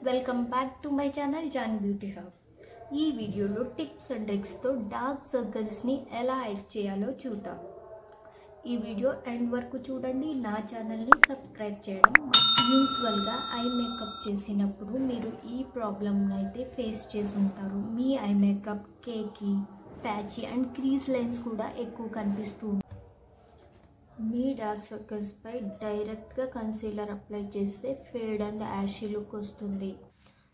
Welcome back to my channel Jaan beauty hub. ఈ వీడియోలో tips and ట్రిక్స్తో డార్క్ సర్కిల్స్ని ఎలా హైడ్ చేయాలో చూద్దాం. ఈ వీడియో ఎండ్ వరకు చూడండి. నా ఛానల్ని సబ్స్క్రైబ్ చేయడం. యూజువల్గా ఐ మేకప్ చేసినప్పుడు మీరు ఈ ప్రాబ్లమ్ని అయితే ఫేస్ చేసి ఉంటారు. మీ eye makeup cakey, patchy and crease lines కూడా ఎక్కువ కనిపిస్తూ ఉంటాయి. మీ డార్క్ సర్కిల్స్పై డైరెక్ట్గా కన్సీలర్ అప్లై చేస్తే ఫేడ్ అండ్ యాషీ లుక్ వస్తుంది.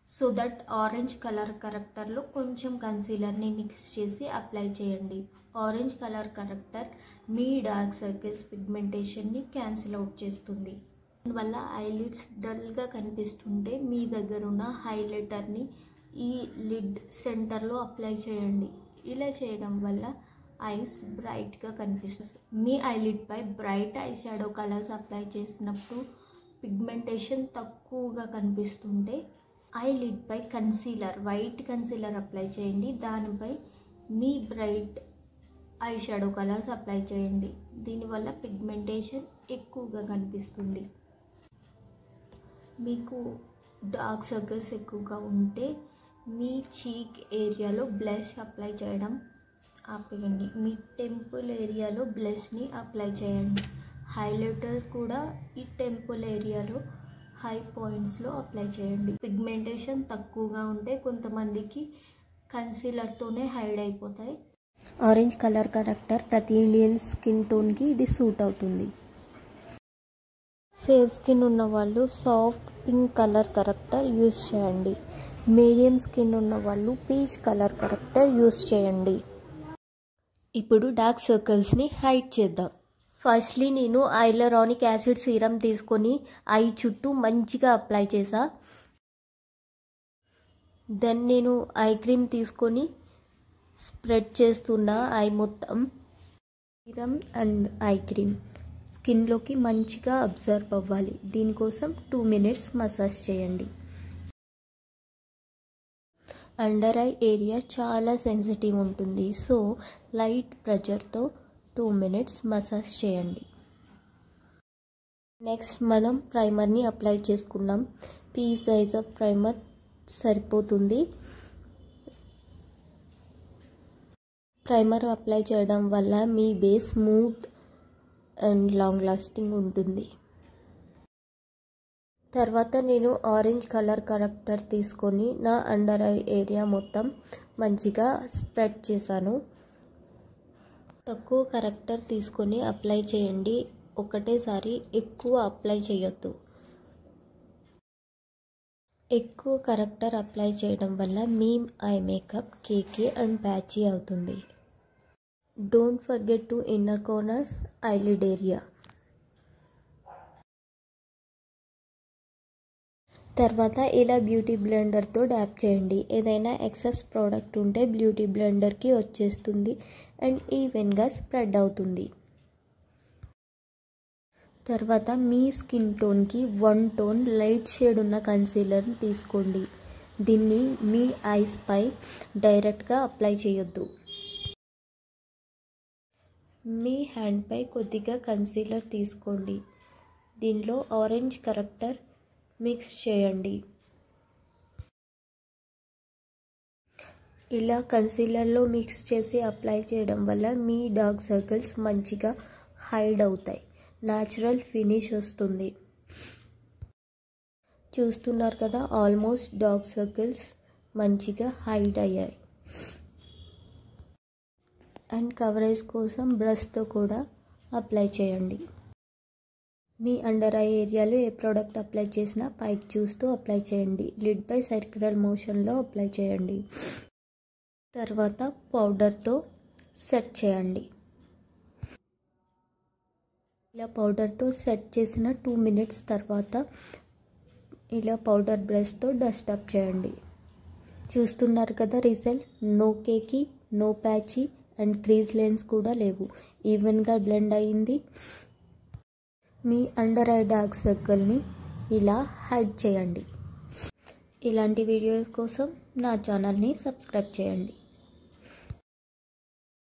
సో దట్ ఆరెంజ్ కలర్ కరెక్టర్లో కొంచెం కన్సీలర్ని మిక్స్ చేసి అప్లై చేయండి. ఆరెంజ్ కలర్ కరెక్టర్ మీ డార్క్ సర్కిల్స్ పిగ్మెంటేషన్ని క్యాన్సిల్ అవుట్ చేస్తుంది. దానివల్ల ఐలిడ్స్ డల్గా కనిపిస్తుంటే మీ దగ్గర ఉన్న హైలైటర్ని ఈ లిడ్ సెంటర్లో అప్లై చేయండి. ఇలా చేయడం వల్ల ఐస్ బ్రైట్గా కనిపిస్తుంది. మీ ఐలిడ్ పై bright eye shadow colours apply చేసినప్పుడు పిగ్మెంటేషన్ తక్కువగా కనిపిస్తుంటే ఐలిడ్ పై కన్సీలర్, వైట్ కన్సీలర్ అప్లై చేయండి. దానిపై మీ bright eye shadow colours apply చేయండి. దీనివల్ల పిగ్మెంటేషన్ ఎక్కువగా కనిపిస్తుంది. మీకు డార్క్ సర్కిల్స్ ఎక్కువగా ఉంటే మీ చీక్ ఏరియాలో బ్లష్ అప్లై చేయడం ఆపేయండి. మీ టెంపుల్ ఏరియాలో బ్లష్ని అప్లై చేయండి. హైలైటర్ కూడా ఈ టెంపుల్ ఏరియాలో హై పాయింట్స్లో అప్లై చేయండి. పిగ్మెంటేషన్ తక్కువగా ఉంటే కొంతమందికి కన్సీలర్తోనే హైడ్ అయిపోతాయి. ఆరెంజ్ కలర్ కరెక్టర్ ప్రతి ఇండియన్ స్కిన్ టోన్కి ఇది సూట్ అవుతుంది. ఫేర్ స్కిన్ ఉన్న వాళ్ళు soft pink colour corrector use చేయండి. మీడియం స్కిన్ ఉన్న వాళ్ళు పీచ్ కలర్ కరెక్టర్ యూస్ చేయండి. ఇప్పుడు డార్క్ సర్కిల్స్ని హైడ్ చేద్దాం. ఫస్ట్లీ నేను హైలరానిక్ యాసిడ్ సీరం తీసుకొని ఐ చుట్టూ మంచిగా అప్లై చేసా. దెన్ నేను ఐ క్రీమ్ తీసుకొని స్ప్రెడ్ చేస్తున్నా ఐ మొత్తం. సీరం అండ్ ఐ క్రీమ్ స్కిన్లోకి మంచిగా అబ్జర్వ్ అవ్వాలి. దీనికోసం 2 minutes మసాజ్ చేయండి. అండర్ ఐ ఏరియా చాలా సెన్సిటివ్ ఉంటుంది. సో లైట్ ప్రెషర్తో 2 minutes మసాజ్ చేయండి. నెక్స్ట్ మనం ప్రైమర్ని అప్లై చేసుకున్నాం. పీ సైజ్ ఆఫ్ ప్రైమర్ సరిపోతుంది. ప్రైమర్ అప్లై చేయడం వల్ల మీ base smooth and long lasting ఉంటుంది. తర్వాత నేను ఆరెంజ్ కలర్ కరెక్టర్ తీసుకొని నా అండర్ ఐ ఏరియా మొత్తం మంచిగా స్ప్రెడ్ చేశాను. తక్కువ కరెక్టర్ తీసుకొని అప్లై చేయండి. ఒకటేసారి ఎక్కువ అప్లై చేయొద్దు. ఎక్కువ కరెక్టర్ అప్లై చేయడం వల్ల మీ eye makeup cakey and patchy అవుతుంది. Don't forget to inner corners eyelid area. తర్వాత ఇలా బ్యూటీ బ్లెండర్తో డ్యాప్ చేయండి. ఏదైనా ఎక్సెస్ ప్రోడక్ట్ ఉంటే బ్యూటీ బ్లెండర్కి వచ్చేస్తుంది అండ్ ఈవెన్గా స్ప్రెడ్ అవుతుంది. తర్వాత మీ స్కిన్ టోన్కి 1 tone లైట్ షేడ్ ఉన్న కన్సీలర్ని తీసుకోండి. దీన్ని మీ ఐస్ పై డైరెక్ట్గా అప్లై చేయొద్దు. మీ హ్యాండ్పై కొద్దిగా కన్సీలర్ తీసుకోండి. దీనిలో ఆరెంజ్ కరెక్టర్ మిక్స్ చేయండి. ఇలా కన్సీలర్లో మిక్స్ చేసి అప్లై చేయడం వల్ల మీ డార్క్ సర్కిల్స్ మంచిగా హైడ్ అవుతాయి. న్యాచురల్ ఫినిష్ వస్తుంది. చూస్తున్నారు కదా, ఆల్మోస్ట్ డార్క్ సర్కిల్స్ మంచిగా హైడ్ అయ్యాయి. అండ్ కవరేజ్ కోసం బ్రష్తో కూడా అప్లై చేయండి. మీ అండర్ ఐ ఏరియాలో ఏ ప్రోడక్ట్ అప్లై చేసినా పైకి చూస్తూ అప్లై చేయండి. లిడ్ పై సర్క్యులర్ మోషన్లో అప్లై చేయండి. తర్వాత పౌడర్తో సెట్ చేయండి. ఇలా పౌడర్తో సెట్ చేసిన 2 minutes తర్వాత ఇలా పౌడర్ బ్రష్తో డస్ట్ అప్ చేయండి. చూస్తున్నారు కదా result. No cakey, no patchy and crease lines కూడా లేవు. ఈవెన్గా బ్లెండ్ అయింది. మీ అండర్ ఐ డార్క్ సర్కిల్ని ఇలా హైడ్ చేయండి. ఇలాంటి వీడియోస్ కోసం నా ఛానల్ని సబ్స్క్రైబ్ చేయండి.